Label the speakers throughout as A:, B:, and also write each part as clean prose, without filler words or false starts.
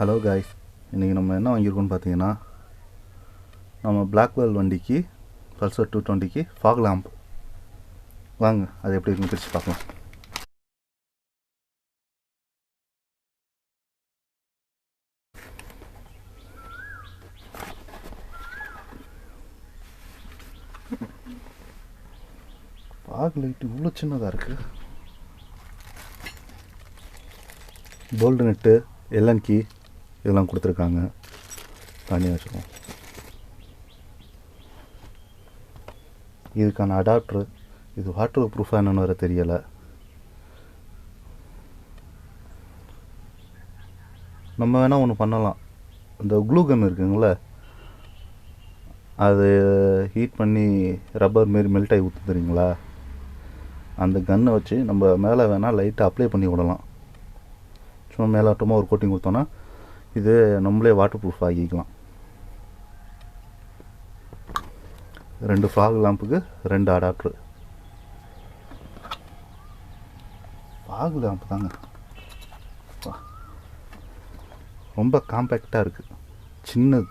A: Hello guys, இன்றைக்கி நம்ம என்ன வாங்கியிருக்கோம்னு பார்த்தீங்கன்னா, நம்ம பிளாக்வெல் வண்டிக்கு பல்சர் 220க்கு ஃபாக் லேம்ப். வாங்க அது எப்படி இருக்குன்னு பிரித்து பார்க்கலாம். ஃபாக் லைட் இவ்வளோ சின்னதாக இருக்குது. போல்டு நெட்டு, எல்என் கீ இதெல்லாம் கொடுத்துருக்காங்க. தனியாக வச்சுருக்கோம். இதுக்கான அடாப்டரு, இது வாட்டர் ப்ரூஃபாக என்னென்னு வேறு தெரியலை. நம்ம வேணால் ஒன்று பண்ணலாம். இந்த க்ளூ கன் இருக்குங்களே, அது ஹீட் பண்ணி ரப்பர் மாரி மெல்ட் ஆகி ஊற்று தெரியுங்களா, அந்த கன்னை வச்சு நம்ம மேலே வேணால் லைட்டை அப்ளை பண்ணி விடலாம். சும்மா மேலாட்டமாக ஒரு கோட்டிங் கொடுத்தோன்னா இது நம்மளே வாட்டர் ப்ரூஃப் ஆகிக்கலாம். 2 ஃபாக் லேம்புக்கு 2 அடாப்டரு. ஃபாக் லேம்ப் தாங்க ரொம்ப காம்பேக்டாக இருக்குது, சின்னது,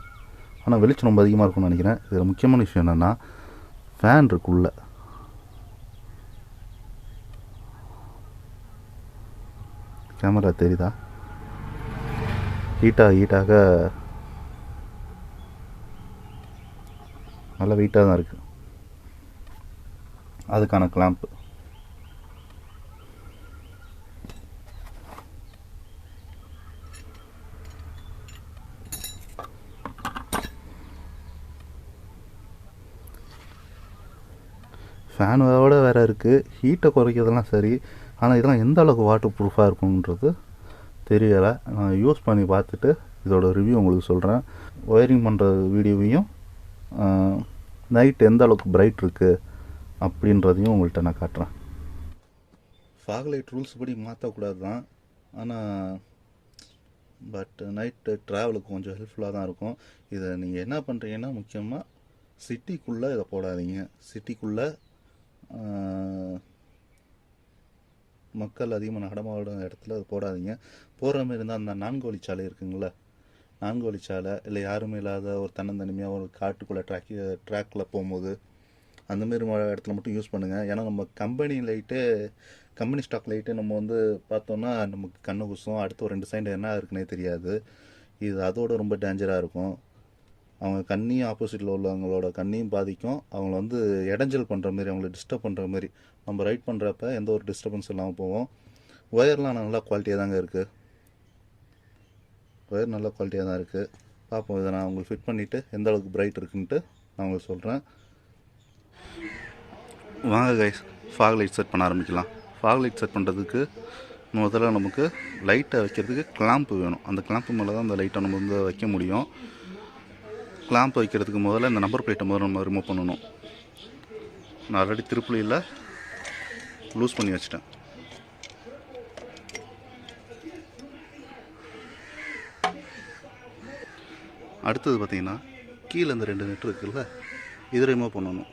A: ஆனால் வெளிச்சம் ரொம்ப அதிகமாக இருக்கும்னு நினைக்கிறேன். இதில் முக்கியமான விஷயம் என்னென்னா ஃபேன் இருக்குள்ள. கேமரா தெரியுதா? ஹீட்டாக நல்லா வெயிட்டாக தான் இருக்குது. அதுக்கான கிளாம்ப்பு. ஃபேனோட வேறு இருக்குது. ஹீட்டை குறைக்கிறதுலாம் சரி, ஆனால் இதெல்லாம் எந்த அளவுக்கு வாட்டர் ப்ரூஃபாக இருக்குன்றது தெரியலை. நான் யூஸ் பண்ணி பார்த்துட்டு இதோட ரிவ்யூ உங்களுக்கு சொல்கிறேன். ஒயரிங் பண்ணுற வீடியோவையும் நைட் எந்த அளவுக்கு பிரைட் இருக்குது அப்படின்றதையும் உங்கள்கிட்ட நான் காட்டுறேன். ஃபாக் லைட் ரூல்ஸ் படி மாற்றக்கூடாது தான், ஆனால் பட் நைட்டு ட்ராவலுக்கு கொஞ்சம் ஹெல்ப்ஃபுல்லாக தான் இருக்கும். இதை நீங்கள் என்ன பண்ணுறீங்கன்னா, முக்கியமாக சிட்டிக்குள்ளே இதை போடாதீங்க. சிட்டிக்குள்ளே மக்கள் அதிகமாக நடமாடும் இடத்துல அது போடாதீங்க. போடுற மாதிரி இருந்தால் அந்த 4 வழிச்சாலை இருக்குங்களே, 4 வழிச்சாலை இல்லை யாருமே இல்லாத ஒரு தன்னந்தனிமையாக ஒரு காட்டுக்குள்ளே ட்ராக்கில் போகும்போது அந்தமாரி இடத்துல மட்டும் யூஸ் பண்ணுங்கள். ஏன்னா நம்ம கம்பெனி ஸ்டாக் லைட்டு நம்ம பார்த்தோன்னா நமக்கு கண்ணு குசும். அடுத்து ஒரு 2 சைடு என்ன இருக்குன்னே தெரியாது. இது அதோட ரொம்ப டேஞ்சராக இருக்கும். அவங்க கண்ணையும், ஆப்போசிட்டில் உள்ளவங்களோட கண்ணையும் பாதிக்கும். அவங்கள இடைஞ்சல் பண்ணுற மாரி, அவங்கள டிஸ்டர்ப் பண்ணுற மாதிரி நம்ம ரைட் பண்ணுறப்ப எந்த ஒரு டிஸ்டர்பன்ஸ் இல்லாமல் போவோம். ஒயர்லாம் நல்லா குவாலிட்டியாக தாங்க இருக்குது. ஒயர் நல்ல குவாலிட்டியாக தான் இருக்குது. பார்ப்போம், இதை நான் உங்களுக்கு ஃபிட் பண்ணிவிட்டு எந்த அளவுக்கு பிரைட் இருக்குன்ட்டு நான் உங்களுக்கு சொல்கிறேன். வாங்க கைஸ், ஃபாக் லைட் செட் பண்ண ஆரம்பிக்கலாம். ஃபாக் லைட் செட் பண்ணுறதுக்கு முதல்ல நமக்கு லைட்டை வைக்கிறதுக்கு கிளாம்ப் வேணும். அந்த கிளாம்ப் மேலே தான் அந்த லைட்டை நம்ம வைக்க முடியும். கிளாம்ப் வைக்கிறதுக்கு முதல்ல இந்த நம்பர் பிளேட்டை முதல்ல நம்ம ரிமூவ் பண்ணணும். நான் ஆல்ரெடி திருப்புளியில் லூஸ் பண்ணி வச்சிட்டேன். அடுத்தது பார்த்திங்கன்னா, கீழே இந்த 2 நெட் இருக்குல்ல, இதை ரிமூவ் பண்ணணும்.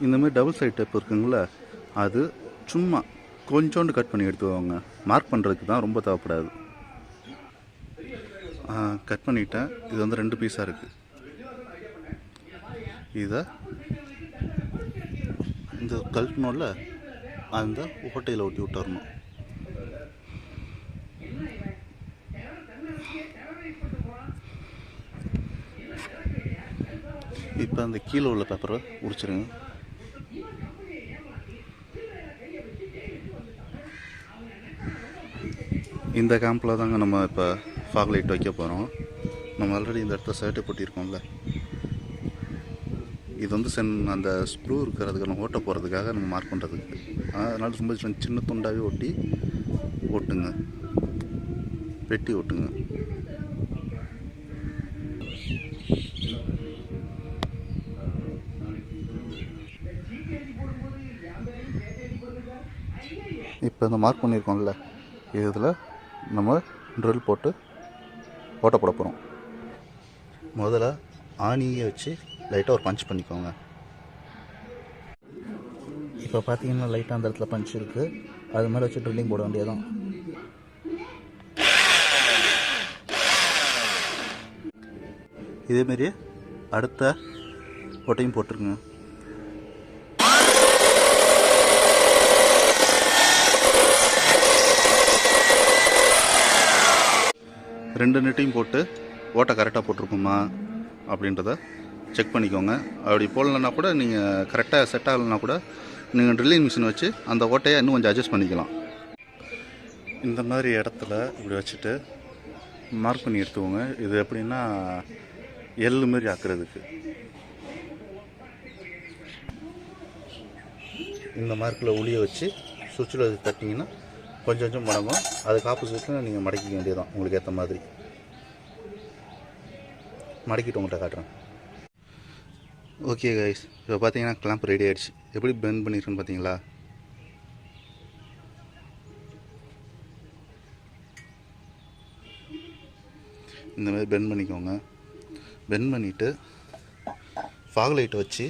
A: இந்தமாதிரி டபுள் சைட் டேப் இருக்குங்களா, அது சும்மா கொஞ்சோண்டு கட் பண்ணி எடுத்துக்கோங்க. மார்க் பண்ணுறதுக்கு தான், ரொம்ப தேவைப்படாது. கட் பண்ணிவிட்டேன். இது 2 பீஸாக இருக்குது. இதை இந்த கழட்டணும்ல, அந்த ஓட்டையில் ஒட்டி விட்டுறணும். இப்போ அந்த கீழே உள்ள பேப்பரை உரிச்சிருங்க. இந்த கேம்பில் தாங்க நம்ம இப்போ ஃபாக் லைட் வைக்க போகிறோம். நம்ம ஆல்ரெடி இந்த இடத்துல சர்ட்டை போட்டிருக்கோம்ல, இது அந்த ஸ்க்ரூ இருக்கிறதுக்கான ஓட்ட போகிறதுக்காக நம்ம மார்க் பண்ணுறதுக்கு. அதனால் ரொம்ப சின்ன துண்டாகவே ஓட்டுங்க, வெட்டி ஓட்டுங்க. இப்போ இந்த மார்க் பண்ணியிருக்கோம்ல, இதில் நம்ம ட்ரில் போட்டு ஓட்ட போட போகிறோம். முதல்ல ஆணியை வச்சு லைட்டாக ஒரு பஞ்ச் பண்ணிக்கோங்க. இப்போ பார்த்தீங்கன்னா லைட்டாக அந்த இடத்துல பஞ்ச் இருக்குது, அது மாதிரி வச்சு ட்ரில்லிங் போட வேண்டியதான். இதேமாரி அடுத்த ஓட்டையும் போட்டுருங்க. ரெண்டு நெட்டையும் போட்டு ஓட்டை கரெக்டாக போட்டிருக்குமா அப்படின்றத செக் பண்ணிக்கோங்க. அப்படி போடலன்னா கூட நீங்கள் கரெக்டாக செட் ஆகலைன்னா கூட நீங்கள் ட்ரில்லிங் மிஷின் வச்சு அந்த ஓட்டையை இன்னும் கொஞ்சம் அட்ஜஸ்ட் பண்ணிக்கலாம். இந்த மாதிரி இடத்துல இப்படி வச்சுட்டு மார்க் பண்ணி எடுத்துக்கோங்க. இது எப்படின்னா எள்ளு மாரி ஆக்குறதுக்கு இந்த மார்க்கில் உளியை வச்சு சுவிட்சில் தட்டிங்கன்னா கொஞ்சம் கொஞ்சம் மடங்கும். அதுக்கு ஆப்போசிட்டில் நீங்கள் மடக்கிக்க வேண்டியதான் உங்களுக்கு ஏற்ற மாதிரி. மடக்கிட்டு உங்கள்கிட்ட காட்டுறேன். ஓகே கைஸ், இப்போ பார்த்தீங்கன்னா கிளாம்ப் ரெடி ஆகிடுச்சு. எப்படி பெண்ட் பண்ணியிருக்குன்னு பார்த்தீங்களா? இந்த மாதிரி பெண்ட் பண்ணிக்கோங்க. பெண்ட் பண்ணிவிட்டு ஃபாக் லைட்டை வச்சு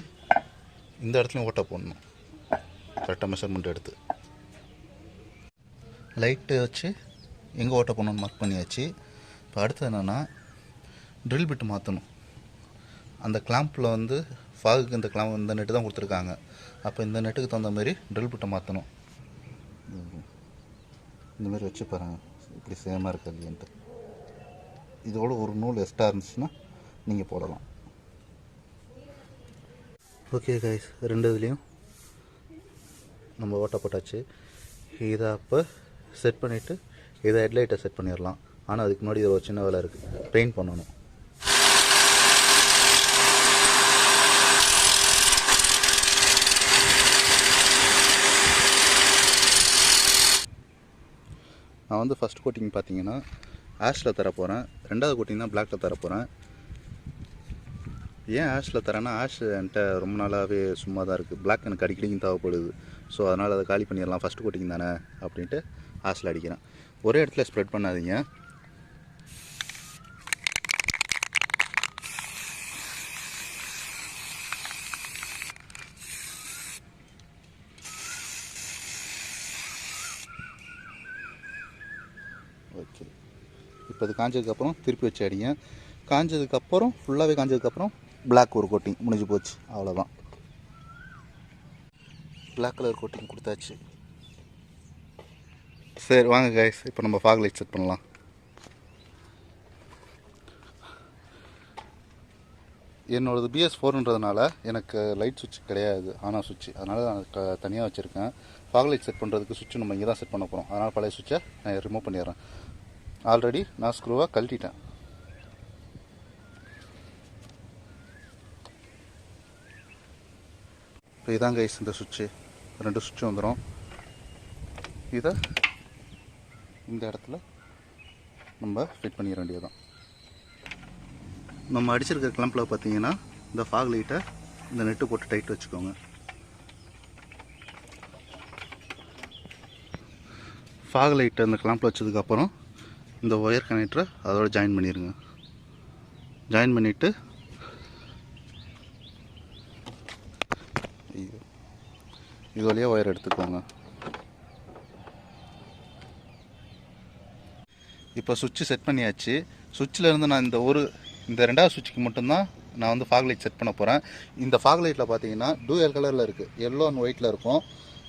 A: இந்த இடத்துலையும் ஓட்டை போடணும். கரெக்டாக மெஷர்மெண்ட் எடுத்து லைட்டு வச்சு எங்கே ஓட்டை போடணுன்னு மார்க் பண்ணியாச்சு. இப்போ அடுத்து என்னென்னா ட்ரில் பிட்டு மாற்றணும். அந்த கிளாம்பில் வந்து ஃபாகுக்கு இந்த கிளாம்ப் இந்த நெட்டு தான் கொடுத்துருக்காங்க. அப்போ இந்த நெட்டுக்கு தகுந்த மாதிரி ட்ரில் பிட்டை மாற்றணும். இந்த மாதிரி வச்சு பாருங்கள் இப்படி சேமாக இருக்குது இல்லைன்ட்டு. இதோட ஒரு நூல் எக்ஸ்ட்ரா இருந்துச்சுன்னா நீங்கள் போடலாம். ஓகே கைஸ், ரெண்டு இதுலேயும் நம்ம ஓட்டை போட்டாச்சு. இதை அப்போ செட் பண்ணிவிட்டு இதை ஹெட்லைட்டை செட் பண்ணிடலாம். ஆனால் அதுக்கு முன்னாடி இதில் ஒரு சின்ன வேலை இருக்குது, பெயிண்ட் பண்ணணும். நான் வந்து ஃபஸ்ட் கோட்டிங் பார்த்தீங்கன்னா ஆஷில் தரப்போகிறேன். ரெண்டாவது கோட்டிங் தான் பிளாக்கில் தரப்போகிறேன். ஏன் ஆஷில் தரேன்னா ஆஷ் என்கிட்ட ரொம்ப நாளாகவே சும்மா தான் இருக்குது. பிளாக் எனக்கு அடிக்கடிக்கும் தேவைப்படுது. ஸோ அதனால் அதை காலி பண்ணிடலாம், ஃபஸ்ட் கோட்டிங் தானே அப்படின்ட்டு ஆஷில் அடிக்கிறேன். ஒரே இடத்துல ஸ்ப்ரெட் பண்ணாதீங்க. ஓகே, இப்போ இது காஞ்சதுக்கப்புறம் திருப்பி வச்சு அடிங்க. காஞ்சதுக்கப்புறம் ஃபுல்லாகவே காஞ்சதுக்கப்புறம் பிளாக் ஒரு கோட்டிங் முடிஞ்சு போச்சு, அவ்வளோதான். பிளாக் கலர் கோட்டிங் கொடுத்தாச்சு. சரி வாங்க கைஸ், இப்போ நம்ம ஃபாக் லைட் செட் பண்ணலாம். என்னோடது BS4ன்றதுனால எனக்கு லைட் சுவிட்ச் கிடையாது, ஆனால் சுவிட்ச், அதனால் நான் தனியாக வச்சுருக்கேன். ஃபாக் லைட் செட் பண்ணுறதுக்கு சுவிட்ச் நம்ம இங்கே தான் செட் பண்ண போகிறோம். அதனால் பழைய சுவிட்சை நான் ரிமூவ் பண்ணிடுறேன். ஆல்ரெடி நான் ஸ்க்ரூவாக கழட்டிட்டேன். இப்போ இதான் கைஸ் இந்த சுவிட்சு. ரெண்டு சுவிட்சு வந்துடும். இதை இந்த இடத்துல நம்ம ஃபிட் பண்ணிட வேண்டியதுதான். நம்ம அடிச்சிருக்கிற கிளம்பில் பார்த்தீங்கன்னா இந்த ஃபாக் லைட்டை இந்த நெட்டு போட்டு டைட் வச்சுக்கோங்க. ஃபாக் லைட்டை இந்த கிளம்பில் வச்சதுக்கப்புறம் இந்த ஒயர் கனெக்டரை அதோட ஜாயின் பண்ணிடுங்க. ஜாயின் பண்ணிவிட்டு இது வழியாக ஒயர் எடுத்துக்கோங்க. இப்போ சுவிட்சு செட் பண்ணியாச்சு. சுவிட்சில் இருந்து நான் இந்த ரெண்டாவது சுவிட்சுக்கு மட்டும்தான் நான் வந்து ஃபாக் லைட் செட் பண்ண போகிறேன். இந்த ஃபாக் லைட்டில் பார்த்தீங்கன்னா டூயல் கலரில் இருக்குது, எல்லோ அண்ட் ஒயிட்டில் இருக்கும்.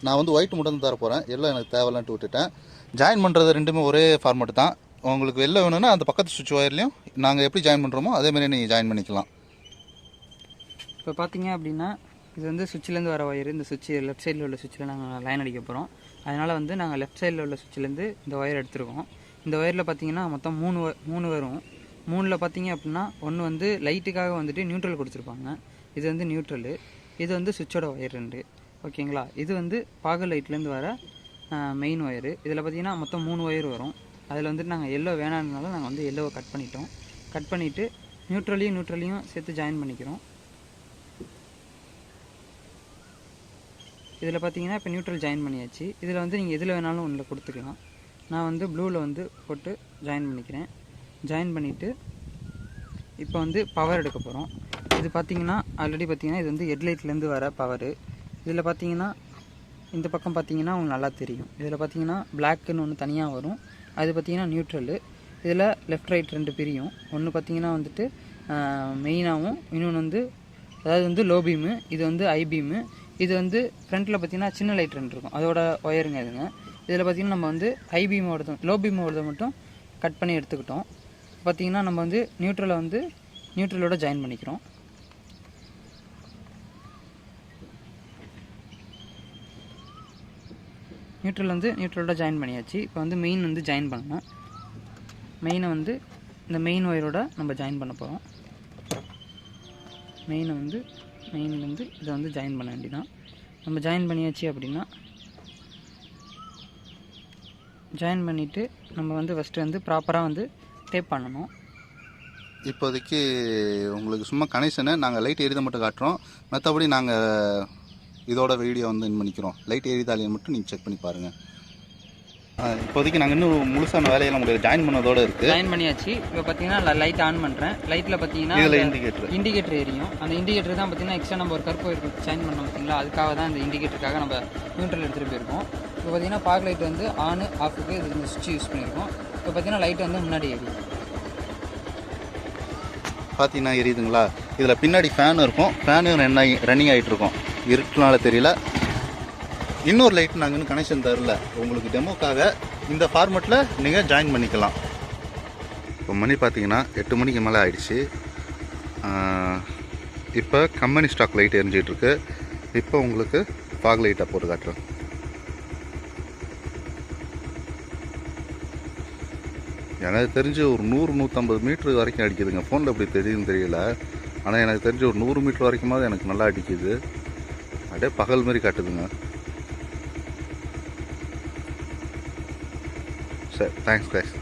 A: நான் வந்து ஒயிட் மட்டும் தர போகிறேன், எல்லோ எனக்கு தேவையில்லன்ட்டு விட்டுட்டேன். ஜாயின் பண்ணுறது ரெண்டுமே ஒரே ஃபார்மேட் தான். உங்களுக்கு எல்லோ வேணும்னா அந்த பக்கத்து சுவிட்ச் ஒயர்லையும் நாங்கள் எப்படி ஜாயின் பண்ணுறோமோ அதேமாதிரி நீங்கள் ஜாயின் பண்ணிக்கலாம்.
B: இப்போ பார்த்தீங்க அப்படின்னா இது வந்து சுவிட்சிலேருந்து வர ஒயர். இந்த சுவிட்ச் லெஃப்ட் சைடில் உள்ள சுவிட்சில் நாங்கள் லைன் அடிக்க போகிறோம். அதனால் வந்து நாங்கள் லெஃப்ட் சைடில் உள்ள சுவிட்சிலேருந்து இந்த ஒயர் எடுத்துருக்கோம். இந்த ஒயரில் பார்த்தீங்கன்னா மொத்தம் மூணு வரும். மூணில் பார்த்தீங்க அப்படின்னா ஒன்று வந்து லைட்டுக்காக வந்துட்டு நியூட்ரல் கொடுத்துருப்பாங்க. இது வந்து நியூட்ரலு. இது வந்து சுவிட்சோட ஒயர் ரெண்டு. ஓகேங்களா? இது வந்து பாகல் லைட்லேருந்து வர மெயின் ஒயரு. இதில் பார்த்தீங்கன்னா மொத்தம் 3 ஒயர் வரும். அதில் வந்துட்டு நாங்கள் எல்லோ வேணாம்னாலும் நாங்கள் வந்து எல்லோவை கட் பண்ணிட்டோம். கட் பண்ணிவிட்டு நியூட்ரலையும் சேர்த்து ஜாயின் பண்ணிக்கிறோம். இதில் பார்த்தீங்கன்னா இப்போ நியூட்ரல் ஜாயின் பண்ணியாச்சு. இதில் வந்து நீங்கள் எதில் வேணாலும் ஒன்றில் கொடுத்துக்கலாம். நான் வந்து ப்ளூவில் வந்து போட்டு ஜாயின் பண்ணிக்கிறேன். ஜாயின் பண்ணிவிட்டு இப்போ வந்து பவர் எடுக்க போகிறோம். இது பார்த்தீங்கன்னா ஆல்ரெடி பார்த்தீங்கன்னா இது வந்து ஹெட்லைட்லேருந்து வர பவரு. இதில் பார்த்தீங்கன்னா இந்த பக்கம் பார்த்தீங்கன்னா உங்களுக்கு நல்லா தெரியும். இதில் பார்த்தீங்கன்னா பிளாக்குன்னு ஒன்று தனியாக வரும். அது பார்த்தீங்கன்னா நியூட்ரலு. இதில் லெஃப்ட் ரைட் 2 பிரியும். ஒன்று பார்த்தீங்கன்னா வந்துட்டு மெயினாகவும், இன்னொன்று வந்து அதாவது வந்து லோ பீமு, இது வந்து ஐ பீமு. இது வந்து ஃப்ரண்ட்டில் பார்த்தீங்கன்னா சின்ன லைட் 2 இருக்கும், அதோட ஒயருங்க இதுங்க. இதில் பார்த்தீங்கன்னா நம்ம வந்து ஐ பீமோடது லோ பீமோடதை மட்டும் கட் பண்ணி எடுத்துக்கிட்டோம். பார்த்தீங்கன்னா நம்ம வந்து நியூட்ரலை வந்து நியூட்ரலோட ஜாயின் பண்ணிக்கிறோம். நியூட்ரல் வந்து நியூட்ரலோட ஜாயின் பண்ணியாச்சு. இப்போ வந்து மெயின் வந்து ஜாயின் பண்ணணும். மெயினை வந்து இந்த மெயின் ஒயரோட நம்ம ஜாயின் பண்ண போகிறோம். மெயின்லேருந்து இதை வந்து ஜாயின் பண்ண வேண்டியதான். நம்ம ஜாயின் பண்ணியாச்சு அப்படின்னா ஜாயின் பண்ணிவிட்டு நம்ம வந்து ஃபஸ்ட்டு வந்து ப்ராப்பராக வந்து டேப் பண்ணணும்.
A: இப்போதைக்கு உங்களுக்கு சும்மா கனெக்ஷனு நாங்கள் லைட் எரிதை மட்டும் காட்டுறோம். மற்றபடி நாங்கள் இதோட வீடியோ வந்து இன் பண்ணிக்கிறோம். லைட் எரிதாலையை மட்டும் நீங்கள் செக் பண்ணி பாருங்கள். இப்போதைக்கு நாங்கள் இன்னும் முழுசான வேலையெல்லாம் முடியாது, ஜாயின் பண்ணதோடு இருக்குது.
B: ஜாயின் பண்ணியாச்சு. இப்போ பார்த்தீங்கன்னா லைட் ஆன் பண்ணுறேன். லைட்டில் பார்த்தீங்கன்னா
A: இதில்
B: இண்டிகேட்டர் எரியும். அந்த இண்டிகேட்டர் தான் பார்த்தீங்கன்னா எக்ஸ்ட்ரா நம்ம ஒரு கருப்பு இருக்கும் ஜாயின் பண்ணோம் பார்த்தீங்களா, அதுக்காக தான் இந்த இண்டிகேட்டருக்காக நம்ம நியூட்ரல் எடுத்துகிட்டு போயிருக்கோம். இப்போ பார்த்தீங்கன்னா பாக் லைட் வந்து ஆன் ஆஃபுக்கு இது இந்த சுவிட்ச் யூஸ் பண்ணியிருக்கோம். இப்போ பார்த்தீங்கன்னா லைட் வந்து முன்னாடி எரியும்.
A: பார்த்தீங்கன்னா எரியுதுங்களா? இதில் பின்னாடி ஃபேன் இருக்கும், ஃபேனு ரன்னிங் ஆகிட்டு இருக்கும். இருட்டுனால தெரியல. இன்னொரு லைட் நாங்கள் இன்னும் கனெக்ஷன் தரல. உங்களுக்கு டெமோக்காக இந்த ஃபார்மெட்டில் நீங்கள் ஜாயின் பண்ணிக்கலாம். இப்போ மணி பார்த்தீங்கன்னா 8 மணிக்கு மேலே ஆயிடுச்சு. இப்போ கம்பெனி ஸ்டாக் லைட் எரிஞ்சிட்ருக்கு. இப்போ உங்களுக்கு ஃபாக் லைட்டாக போட்டு காட்டுறேன். எனக்கு தெரிஞ்சு ஒரு 100-150 மீட்ரு வரைக்கும் அடிக்குதுங்க. ஃபோனில் எப்படி தெரியுதுன்னு தெரியல, ஆனால் எனக்கு தெரிஞ்சு ஒரு 100 மீட்ரு வரைக்குமாவது எனக்கு நல்லா அடிக்குது. அப்படியே பகல் மாதிரி காட்டுதுங்க. சரி, தேங்க்ஸ் கைஸ்.